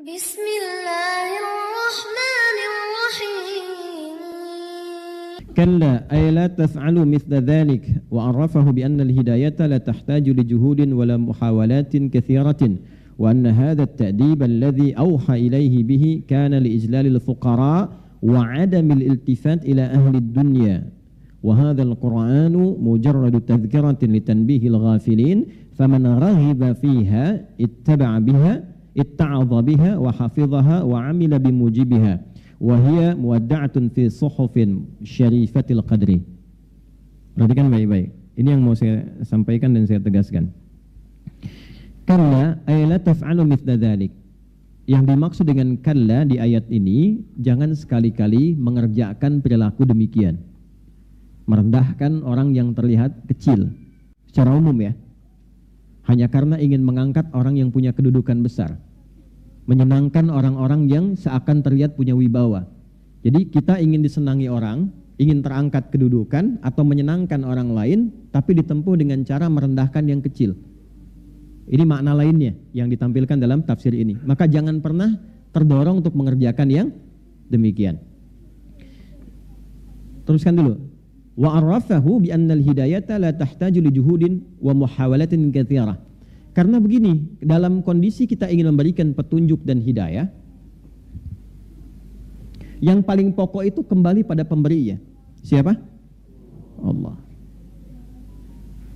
بسم الله الرحمن الرحيم كلا أي لا تفعل مثل ذلك وعرفه بأن الهداية لا تحتاج لجهود ولا محاولات كثيرة وأن هذا التأديب الذي أوحى إليه به كان لإجلال الفقراء وعدم الالتفات إلى أهل الدنيا وهذا القرآن مجرد تذكرة لتنبيه الغافلين فمن رغب فيها اتعظ بها وحفظها وعمل بموجبها وهي مودعة في صحف شريفة القدر. Perhatikan baik-baik. Ini yang mau saya sampaikan dan saya tegaskan. Kalla ay la taf'alu mithla dhalik. Yang dimaksud dengan kalla di ayat ini, jangan sekali-kali mengerjakan perilaku demikian. Merendahkan orang yang terlihat kecil secara umum ya. Hanya karena ingin mengangkat orang yang punya kedudukan besar. Menyenangkan orang-orang yang seakan terlihat punya wibawa. Jadi kita ingin disenangi orang, ingin terangkat kedudukan atau menyenangkan orang lain, tapi ditempuh dengan cara merendahkan yang kecil. Ini makna lainnya yang ditampilkan dalam tafsir ini. Maka jangan pernah terdorong untuk mengerjakan yang demikian. Teruskan dulu. Wa arrafahu bi anna al-hidayata la tahtaju li juhudin wa muhawalatin katsirah. Karena begini, dalam kondisi kita ingin memberikan petunjuk dan hidayah, yang paling pokok itu kembali pada pemberi ya. Siapa? Allah.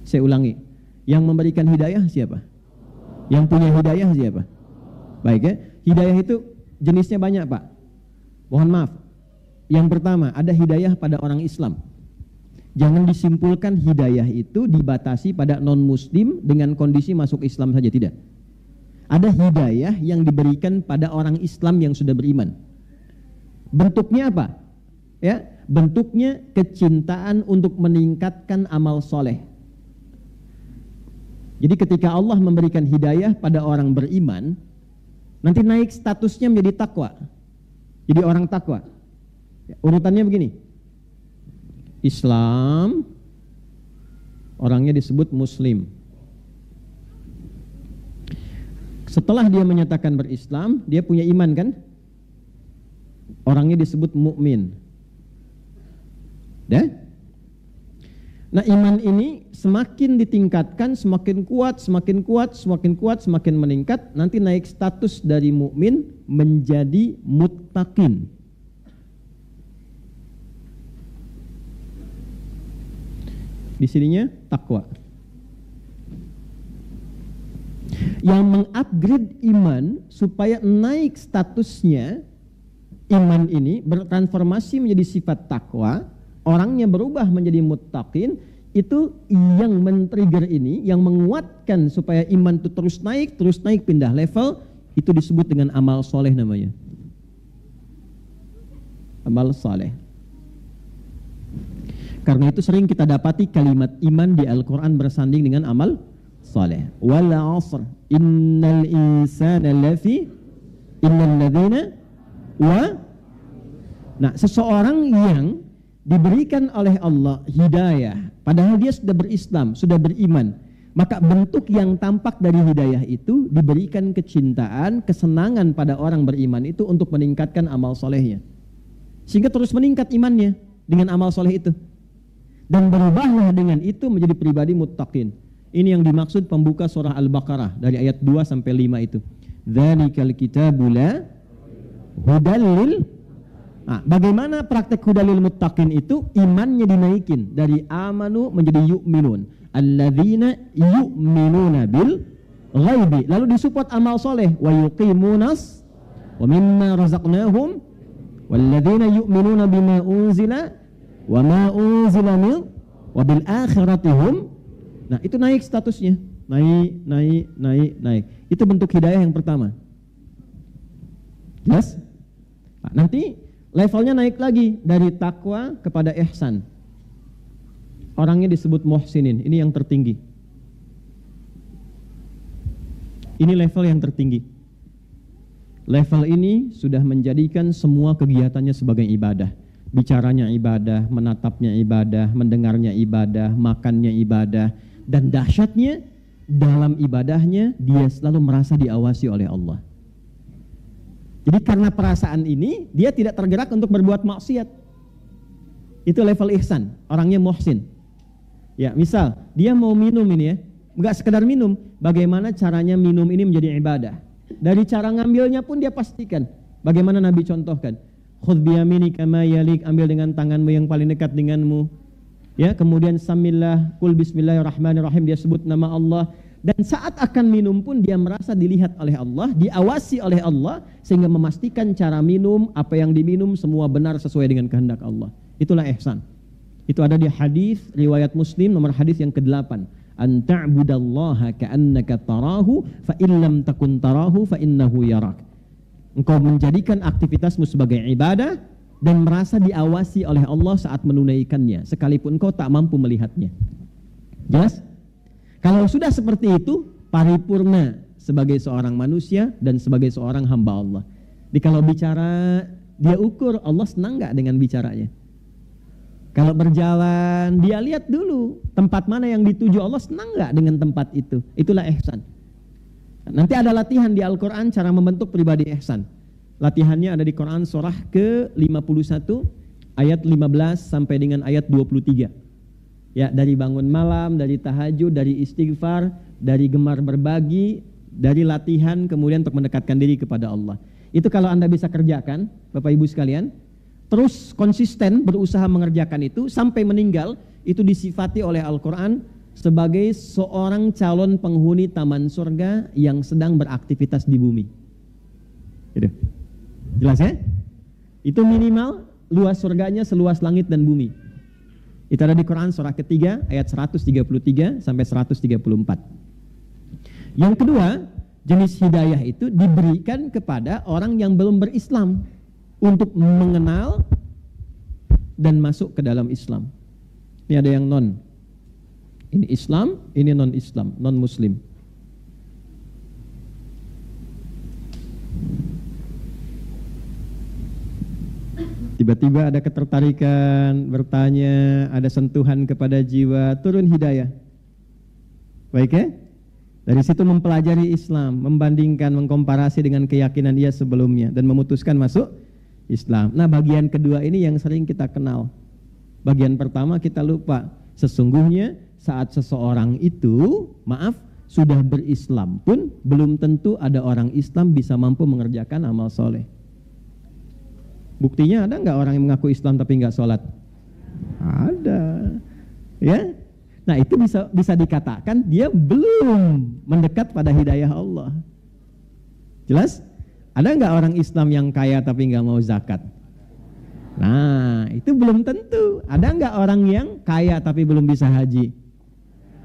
Saya ulangi. Yang memberikan hidayah siapa? Yang punya hidayah siapa? Baik ya. Hidayah itu jenisnya banyak, Pak. Mohon maaf. Yang pertama, ada hidayah pada orang Islam. Jangan disimpulkan hidayah itu dibatasi pada non-muslim dengan kondisi masuk Islam saja, tidak. Ada hidayah yang diberikan pada orang Islam yang sudah beriman. Bentuknya apa? Ya, bentuknya kecintaan untuk meningkatkan amal soleh. Jadi ketika Allah memberikan hidayah pada orang beriman, nanti naik statusnya menjadi takwa. Jadi orang takwa. Ya, urutannya begini. Islam, orangnya disebut Muslim. Setelah dia menyatakan berislam, dia punya iman kan? Orangnya disebut mukmin. Dah? Nah, iman ini semakin ditingkatkan, semakin kuat, semakin kuat, semakin kuat, semakin meningkat, nanti naik status dari mukmin menjadi muttaqin. Di sininya takwa. Yang mengupgrade iman supaya naik statusnya, iman ini bertransformasi menjadi sifat takwa, orangnya berubah menjadi muttaqin, itu yang men-trigger ini, yang menguatkan supaya iman itu terus naik pindah level, itu disebut dengan amal soleh namanya. Amal soleh. Karena itu sering kita dapati kalimat iman di Al-Quran bersanding dengan amal saleh. Wal 'asr innal insana lafi innal ladzina wa. Nah, seseorang yang diberikan oleh Allah hidayah, padahal dia sudah berislam, sudah beriman, maka bentuk yang tampak dari hidayah itu diberikan kecintaan, kesenangan pada orang beriman itu untuk meningkatkan amal solehnya. Sehingga terus meningkat imannya dengan amal soleh itu. Dan berubahlah dengan itu menjadi pribadi muttaqin. Ini yang dimaksud pembuka surah Al-Baqarah dari ayat 2 sampai 5 itu. Dzalikal kitabu la hudal lil. Nah, bagaimana praktek hudal lil muttaqin itu? Imannya dinaikin dari amanu menjadi yu'minun. Alladzina yu'minuna bil ghaibi. Lalu disupport amal soleh wa yuqimunas wa mimma razaqnahum walladzina yu'minuna bima unzila wa ma unzila min wa bil akhiratihum. Nah, itu naik statusnya, naik. Itu bentuk hidayah yang pertama. Jelas? Nah, nanti levelnya naik lagi dari takwa kepada ihsan. Orangnya disebut muhsinin. Ini yang tertinggi. Ini level yang tertinggi. Level ini sudah menjadikan semua kegiatannya sebagai ibadah. Bicaranya ibadah, menatapnya ibadah, mendengarnya ibadah, makannya ibadah. Dan dahsyatnya dalam ibadahnya dia selalu merasa diawasi oleh Allah. Jadi karena perasaan ini, dia tidak tergerak untuk berbuat maksiat. Itu level ihsan, orangnya muhsin. Ya, misal dia mau minum ini ya, enggak sekedar minum, bagaimana caranya minum ini menjadi ibadah. Dari cara ngambilnya pun dia pastikan. Bagaimana Nabi contohkan? Khudh biyaminika ma yalik, ambil dengan tanganmu yang paling dekat denganmu. Ya, kemudian samillah, kul bismillahirrahmanirrahim, dia sebut nama Allah. Dan saat akan minum pun dia merasa dilihat oleh Allah, diawasi oleh Allah, sehingga memastikan cara minum, apa yang diminum semua benar sesuai dengan kehendak Allah. Itulah ihsan. Itu ada di hadis riwayat Muslim nomor hadis yang ke-8. An ta'budallaha ka'annaka tarahu fa illam takun tarahu fa innahu yarak. Engkau menjadikan aktivitasmu sebagai ibadah dan merasa diawasi oleh Allah saat menunaikannya, sekalipun engkau tak mampu melihatnya. Jelas? Kalau sudah seperti itu, paripurna sebagai seorang manusia dan sebagai seorang hamba Allah. Jadi kalau bicara, dia ukur Allah senang gak dengan bicaranya. Kalau berjalan, dia lihat dulu tempat mana yang dituju, Allah senang gak dengan tempat itu. Itulah ihsan. Nanti ada latihan di Al-Quran cara membentuk pribadi ihsan. Latihannya ada di Quran surah ke-51 ayat 15 sampai dengan ayat 23. Ya, dari bangun malam, dari tahajud, dari istighfar, dari gemar berbagi, dari latihan kemudian untuk mendekatkan diri kepada Allah. Itu kalau Anda bisa kerjakan, Bapak Ibu sekalian, terus konsisten berusaha mengerjakan itu sampai meninggal, itu disifati oleh Al-Quran sebagai seorang calon penghuni taman surga yang sedang beraktivitas di bumi. Gitu. Jelas ya? Itu minimal luas surganya seluas langit dan bumi. Itu ada di Quran surah ketiga ayat 133 sampai 134. Yang kedua, jenis hidayah itu diberikan kepada orang yang belum berislam untuk mengenal dan masuk ke dalam Islam. Ini ada yang non. Ini Islam, ini non-Islam, non-Muslim. Tiba-tiba ada ketertarikan, bertanya, ada sentuhan kepada jiwa, turun hidayah. Baik ya? Dari situ mempelajari Islam, membandingkan, mengkomparasi dengan keyakinan dia sebelumnya, dan memutuskan masuk Islam. Nah, bagian kedua ini yang sering kita kenal. Bagian pertama kita lupa. Sesungguhnya saat seseorang itu, maaf, sudah berislam pun belum tentu ada orang Islam bisa mampu mengerjakan amal soleh. Buktinya ada nggak orang yang mengaku Islam tapi nggak sholat? Ada, ya. Nah itu bisa dikatakan dia belum mendekat pada hidayah Allah. Jelas? Ada nggak orang Islam yang kaya tapi nggak mau zakat? Nah itu belum tentu. Ada nggak orang yang kaya tapi belum bisa haji?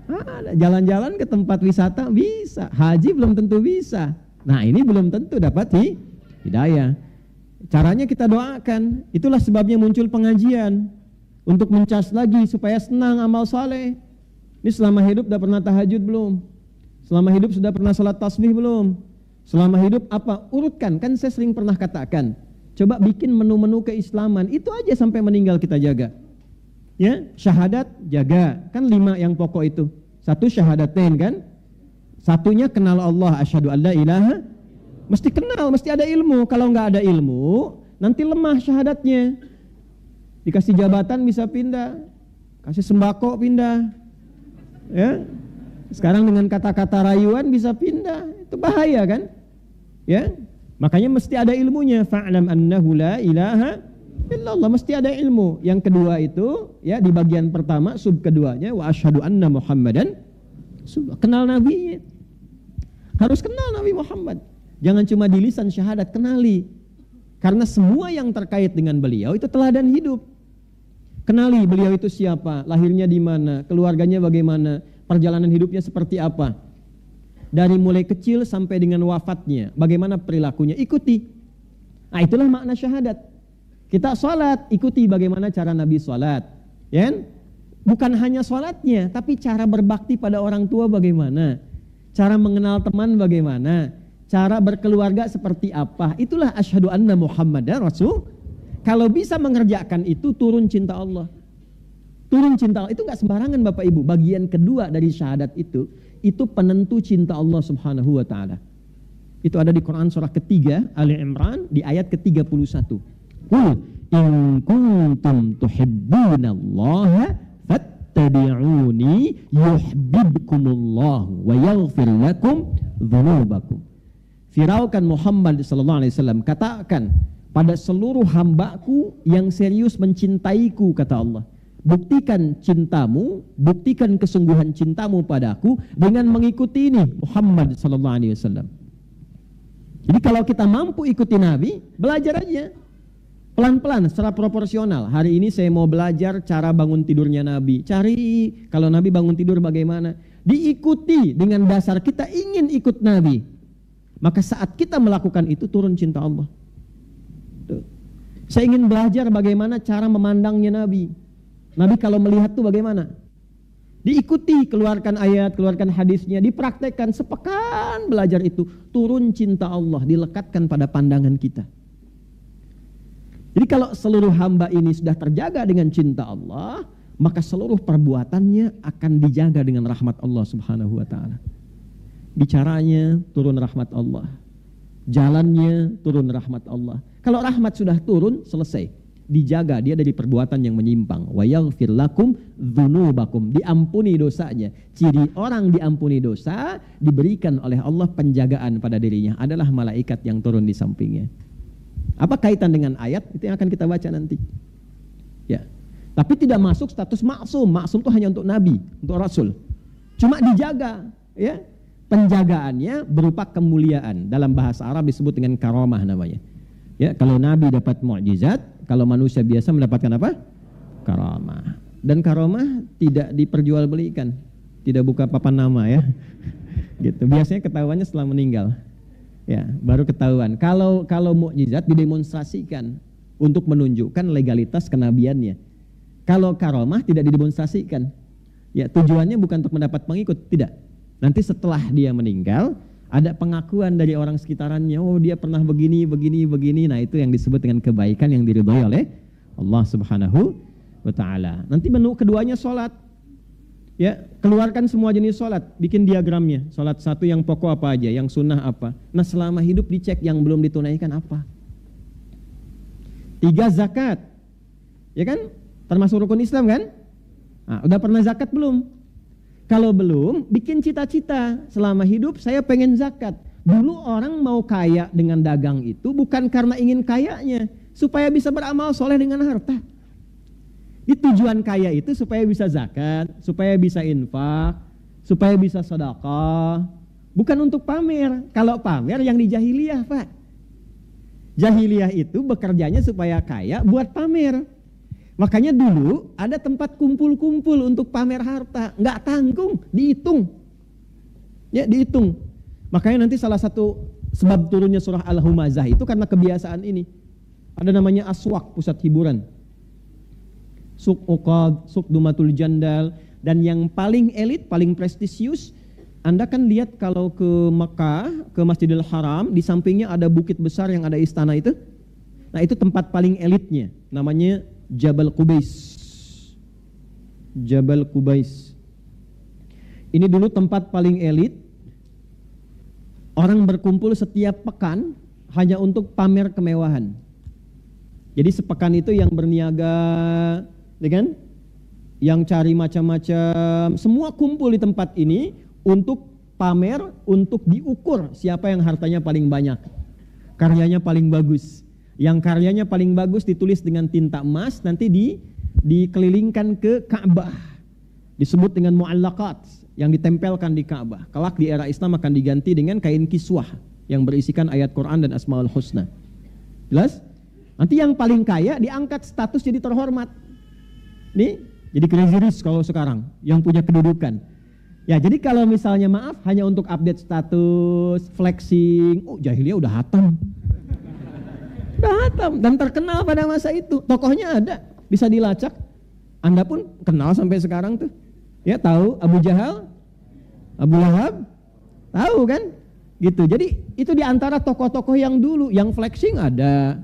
Ada. Jalan-jalan ke tempat wisata bisa, haji belum tentu bisa. Nah ini belum tentu dapat hidayah. Caranya kita doakan. Itulah sebabnya muncul pengajian untuk mencas lagi supaya senang amal saleh. Ini selama hidup sudah pernah tahajud belum? Selama hidup sudah pernah salat tasbih belum? Selama hidup apa? Urutkan. Kan saya sering pernah katakan, coba bikin menu-menu keislaman. Itu aja sampai meninggal kita jaga. Ya, syahadat jaga. Kan 5 yang pokok itu. 1 syahadatain kan? Satunya kenal Allah, asyhadu alla ilaha. Mesti kenal, mesti ada ilmu. Kalau nggak ada ilmu, nanti lemah syahadatnya. Dikasih jabatan bisa pindah, kasih sembako pindah. Ya, sekarang dengan kata-kata rayuan bisa pindah. Itu bahaya kan? Ya, makanya mesti ada ilmunya. Fa'lam annahu la ilaha illallah, mesti ada ilmu. Yang kedua itu, ya di bagian pertama, sub keduanya, wa asyhadu anna Muhammadan. Kenal nabinya. Harus kenal Nabi Muhammad. Jangan cuma di lisan syahadat, kenali. Karena semua yang terkait dengan beliau itu teladan hidup. Kenali beliau itu siapa, lahirnya di mana, keluarganya bagaimana, perjalanan hidupnya seperti apa. Dari mulai kecil sampai dengan wafatnya, bagaimana perilakunya, ikuti. Nah itulah makna syahadat. Kita sholat, ikuti bagaimana cara Nabi sholat. Ya? Bukan hanya sholatnya, tapi cara berbakti pada orang tua bagaimana. Cara mengenal teman bagaimana. Cara berkeluarga seperti apa. Itulah asyhadu anna Muhammadan Rasul. Kalau bisa mengerjakan itu, turun cinta Allah. Turun cinta Allah. Itu gak sembarangan Bapak Ibu. Bagian kedua dari syahadat itu penentu cinta Allah subhanahu wa ta'ala. Itu ada di Quran surah ketiga Ali Imran di ayat ke-31. Qul in kuntum tuhibbunallaha fattabi'uni yuhibbukumullahu wa yaghfir lakum dzunubakum. Firaukan Muhammad sallallahu alaihi wasallam, katakan pada seluruh hambaku yang serius mencintaiku, kata Allah, buktikan cintamu, buktikan kesungguhan cintamu padaku dengan mengikuti ini Muhammad sallallahu alaihi wasallam. Jadi kalau kita mampu ikuti Nabi, belajar aja pelan-pelan secara proporsional. Hari ini saya mau belajar cara bangun tidurnya Nabi. Cari kalau Nabi bangun tidur bagaimana, diikuti dengan dasar kita ingin ikut Nabi. Maka saat kita melakukan itu turun cinta Allah. Tuh. Saya ingin belajar bagaimana cara memandangnya Nabi. Nabi kalau melihat tuh bagaimana? Diikuti, keluarkan ayat, keluarkan hadisnya, dipraktekkan, sepekan belajar itu, turun cinta Allah, dilekatkan pada pandangan kita. Jadi kalau seluruh hamba ini sudah terjaga dengan cinta Allah, maka seluruh perbuatannya akan dijaga dengan rahmat Allah Subhanahu wa taala. Bicaranya turun rahmat Allah, jalannya turun rahmat Allah. Kalau rahmat sudah turun, selesai, dijaga dia dari perbuatan yang menyimpang. Wa yaghfir lakum dzunubakum, diampuni dosanya. Ciri orang diampuni dosa, diberikan oleh Allah penjagaan pada dirinya, adalah malaikat yang turun di sampingnya. Apa kaitan dengan ayat? Itu yang akan kita baca nanti. Ya. Tapi tidak masuk status maksum. Maksum itu hanya untuk nabi, untuk rasul. Cuma dijaga, ya. Penjagaannya berupa kemuliaan. Dalam bahasa Arab disebut dengan karamah namanya. Ya, kalau nabi dapat mukjizat, kalau manusia biasa mendapatkan apa? Karamah. Dan karamah tidak diperjualbelikan, tidak buka papan nama ya. Gitu. Biasanya ketahuannya setelah meninggal. Ya, baru ketahuan. Kalau mukjizat didemonstrasikan untuk menunjukkan legalitas kenabiannya. Kalau karamah tidak didemonstrasikan. Ya, tujuannya bukan untuk mendapat pengikut, tidak. Nanti setelah dia meninggal, ada pengakuan dari orang sekitarannya, oh dia pernah begini. Nah itu yang disebut dengan kebaikan yang diridhai oleh Allah Subhanahu wa ta'ala. Nanti menu keduanya sholat. Ya, keluarkan semua jenis sholat, bikin diagramnya. Sholat satu yang pokok apa aja, yang sunnah apa. Nah selama hidup dicek yang belum ditunaikan apa. 3 zakat, ya kan? Termasuk rukun Islam kan? Nah, udah pernah zakat belum? Kalau belum, bikin cita-cita. Selama hidup saya pengen zakat. Dulu orang mau kaya dengan dagang itu bukan karena ingin kayanya, supaya bisa beramal soleh dengan harta. Di tujuan kaya itu supaya bisa zakat, supaya bisa infak, supaya bisa sedekah. Bukan untuk pamer. Kalau pamer yang di jahiliyah, Pak. Jahiliyah itu bekerjanya supaya kaya buat pamer. Makanya dulu ada tempat kumpul-kumpul untuk pamer harta, nggak tanggung, dihitung, ya dihitung. Makanya nanti salah satu sebab turunnya surah Al-Humazah itu karena kebiasaan ini. Ada namanya aswak, pusat hiburan, suk uqad, suk dumatul jandal, dan yang paling elit, paling prestisius. Anda kan lihat kalau ke Mekah, ke Masjidil Haram, di sampingnya ada bukit besar yang ada istana itu. Nah itu tempat paling elitnya, namanya Jabal Qubais. Jabal Qubais. Ini dulu tempat paling elit. Orang berkumpul setiap pekan hanya untuk pamer kemewahan. Jadi sepekan itu yang berniaga, ya kan? Yang cari macam-macam, semua kumpul di tempat ini untuk pamer, untuk diukur siapa yang hartanya paling banyak, karyanya paling bagus. Yang karyanya paling bagus ditulis dengan tinta emas, nanti dikelilingkan ke Ka'bah. Disebut dengan mu'allaqat, yang ditempelkan di Ka'bah. Kelak di era Islam akan diganti dengan kain kiswah yang berisikan ayat Quran dan Asmaul Husna. Jelas? Nanti yang paling kaya diangkat status jadi terhormat. Nih, jadi crazy rich kalau sekarang, yang punya kedudukan. Ya, jadi kalau misalnya maaf hanya untuk update status, flexing, oh jahiliyah udah hatam. Udah hatam dan terkenal pada masa itu. Tokohnya ada, bisa dilacak. Anda pun kenal sampai sekarang tuh. Ya, tahu Abu Jahal, Abu Lahab, tahu kan? Gitu. Jadi itu diantara tokoh-tokoh yang dulu, yang flexing ada,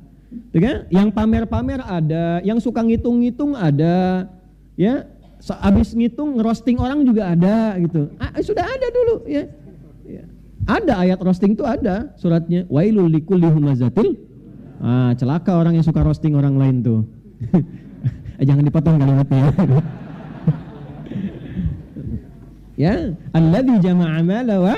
kan? Yang pamer-pamer ada, yang suka ngitung-ngitung ada, ya. Abis ngitung ngerosting orang juga ada, gitu. Sudah ada dulu, ya. Ya. Ada ayat roasting itu ada suratnya. Wailul likulli humazatil. Celaka orang yang suka roasting orang lain tuh. Jangan dipotong kalimatnya. Ya, alladzi jama'a mala wa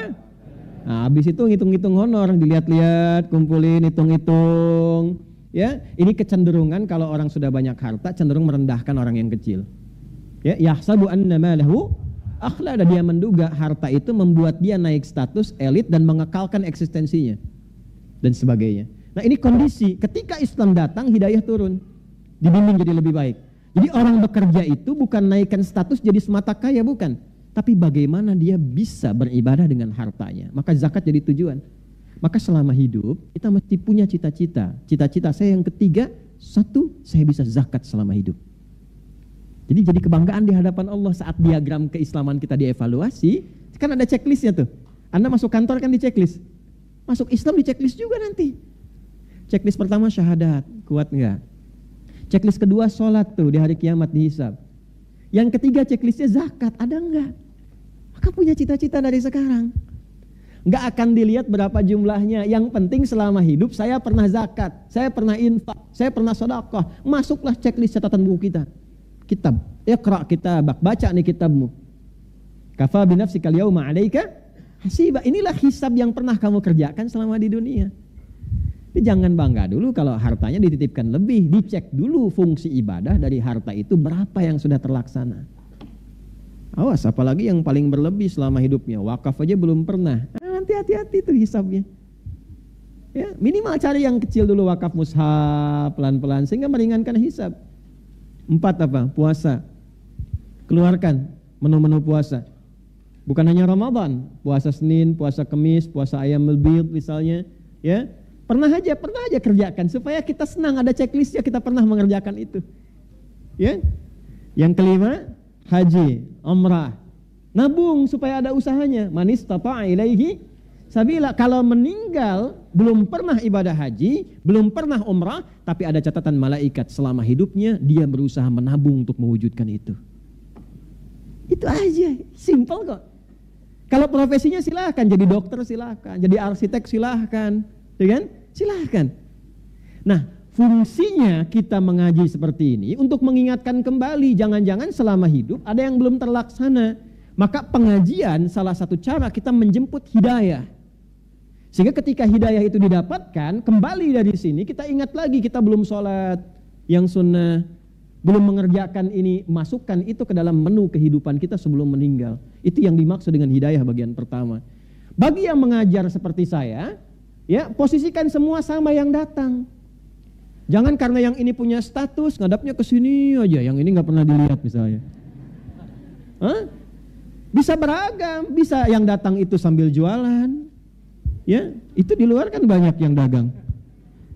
habis itu ngitung-ngitung honor, dilihat-lihat, kumpulin, hitung-hitung. Ya, ini kecenderungan kalau orang sudah banyak harta cenderung merendahkan orang yang kecil. Ya, yahsabu anna malahu akhlada, dia menduga harta itu membuat dia naik status elit dan mengekalkan eksistensinya dan sebagainya. Nah, ini kondisi ketika Islam datang hidayah turun, dibimbing jadi lebih baik. Jadi orang bekerja itu bukan naikkan status jadi semata kaya, bukan, tapi bagaimana dia bisa beribadah dengan hartanya. Maka zakat jadi tujuan. Maka selama hidup kita mesti punya cita-cita. Cita-cita saya yang ketiga, satu, saya bisa zakat selama hidup. Jadi kebanggaan di hadapan Allah saat diagram keislaman kita dievaluasi. Kan ada checklistnya tuh. Anda masuk kantor kan di checklist. Masuk Islam di checklist juga nanti. Checklist pertama syahadat, kuat enggak? Checklist kedua sholat tuh di hari kiamat dihisab. Yang ketiga checklistnya zakat, ada enggak? Maka punya cita-cita dari sekarang. Enggak akan dilihat berapa jumlahnya. Yang penting selama hidup saya pernah zakat, saya pernah infak, saya pernah sedekah. Masuklah checklist catatan buku kita. Kitab, iqra kitabak, baca nih kitabmu. Kafa binafsikal yauma 'alaika hasiba. Inilah hisab yang pernah kamu kerjakan selama di dunia. Jadi jangan bangga dulu kalau hartanya dititipkan lebih, dicek dulu fungsi ibadah dari harta itu berapa yang sudah terlaksana. Awas, apalagi yang paling berlebih selama hidupnya, wakaf aja belum pernah. Nanti hati-hati tuh hisabnya. Ya, minimal cari yang kecil dulu, wakaf mushaf pelan-pelan sehingga meringankan hisab. 4 apa? Puasa. Keluarkan menu-menu puasa. Bukan hanya Ramadan, puasa Senin, puasa Kamis, puasa ayam bid misalnya, ya. Pernah aja kerjakan supaya kita senang, ada checklistnya, kita pernah mengerjakan itu. Ya. Yang kelima, haji, umrah. Nabung supaya ada usahanya. Man istata'a ilaihi sabila. Kalau meninggal belum pernah ibadah haji, belum pernah umrah, tapi ada catatan malaikat selama hidupnya dia berusaha menabung untuk mewujudkan itu. Itu aja, simple kok. Kalau profesinya silahkan, jadi dokter silahkan, jadi arsitek silahkan, ya kan? Silahkan. Nah, fungsinya kita mengaji seperti ini untuk mengingatkan kembali, jangan-jangan selama hidup ada yang belum terlaksana. Maka pengajian salah satu cara kita menjemput hidayah. Sehingga ketika hidayah itu didapatkan, kembali dari sini kita ingat lagi kita belum sholat yang sunnah, belum mengerjakan ini, masukkan itu ke dalam menu kehidupan kita sebelum meninggal. Itu yang dimaksud dengan hidayah bagian pertama. Bagi yang mengajar seperti saya, ya posisikan semua sama yang datang. Jangan karena yang ini punya status, ngadapnya ke sini aja, yang ini nggak pernah dilihat misalnya. Bisa beragam, bisa yang datang itu sambil jualan. Ya, itu di luar kan banyak yang dagang.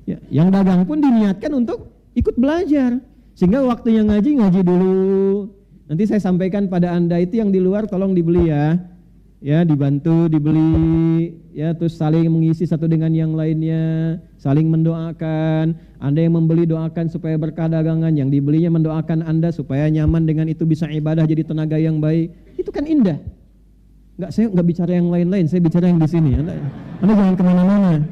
Ya, yang dagang pun diniatkan untuk ikut belajar. Sehingga waktunya ngaji dulu. Nanti saya sampaikan pada Anda itu yang di luar tolong dibeli ya. Ya, dibantu, dibeli, ya, terus saling mengisi satu dengan yang lainnya, saling mendoakan. Anda yang membeli doakan supaya berkah dagangan, yang dibelinya mendoakan Anda supaya nyaman dengan itu, bisa ibadah jadi tenaga yang baik. Itu kan indah. Saya nggak bicara yang lain-lain, saya bicara yang di sini. Anda jangan kemana-mana.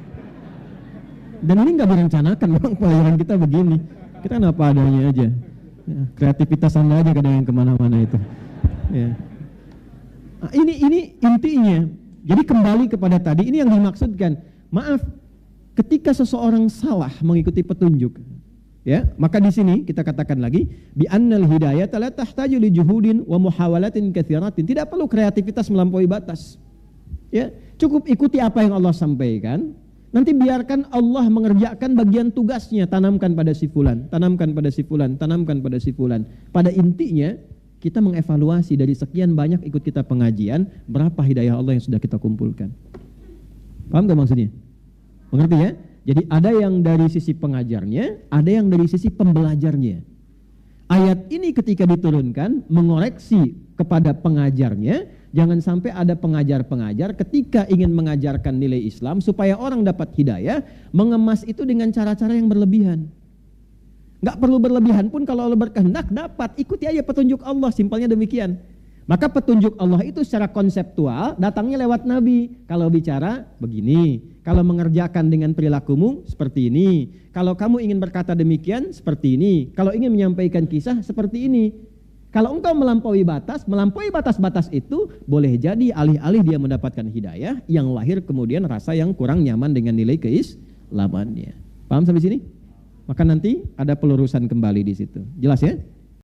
Dan ini nggak direncanakan, memang pelajaran kita begini. Kita kan apa adanya aja. Ya, kreativitas Anda aja kadang yang kemana-mana itu. Ya. Nah, ini intinya. Jadi kembali kepada tadi, ini yang dimaksudkan. Maaf, ketika seseorang salah mengikuti petunjuk, ya, maka di sini kita katakan lagi, bi annal hidayata la tahtaju li juhudin wa muhawalatin katsiratin. Tidak perlu kreativitas melampaui batas. Ya, cukup ikuti apa yang Allah sampaikan. Nanti biarkan Allah mengerjakan bagian tugasnya, tanamkan pada si fulan, tanamkan pada si fulan, tanamkan pada si fulan. Pada intinya kita mengevaluasi dari sekian banyak ikut kita pengajian, berapa hidayah Allah yang sudah kita kumpulkan. Paham gak maksudnya? Mengerti ya? Jadi ada yang dari sisi pengajarnya, ada yang dari sisi pembelajarnya. Ayat ini ketika diturunkan mengoreksi kepada pengajarnya, jangan sampai ada pengajar-pengajar ketika ingin mengajarkan nilai Islam supaya orang dapat hidayah, mengemas itu dengan cara-cara yang berlebihan. Gak perlu berlebihan pun, kalau Allah berkehendak dapat, ikuti aja petunjuk Allah, simpelnya demikian. Maka petunjuk Allah itu secara konseptual datangnya lewat Nabi. Kalau bicara begini, kalau mengerjakan dengan perilakumu seperti ini, kalau kamu ingin berkata demikian seperti ini, kalau ingin menyampaikan kisah seperti ini. Kalau engkau melampaui batas-batas itu boleh jadi alih-alih dia mendapatkan hidayah yang lahir kemudian rasa yang kurang nyaman dengan nilai keislamannya. Paham sampai sini? Maka nanti ada pelurusan kembali di situ. Jelas ya?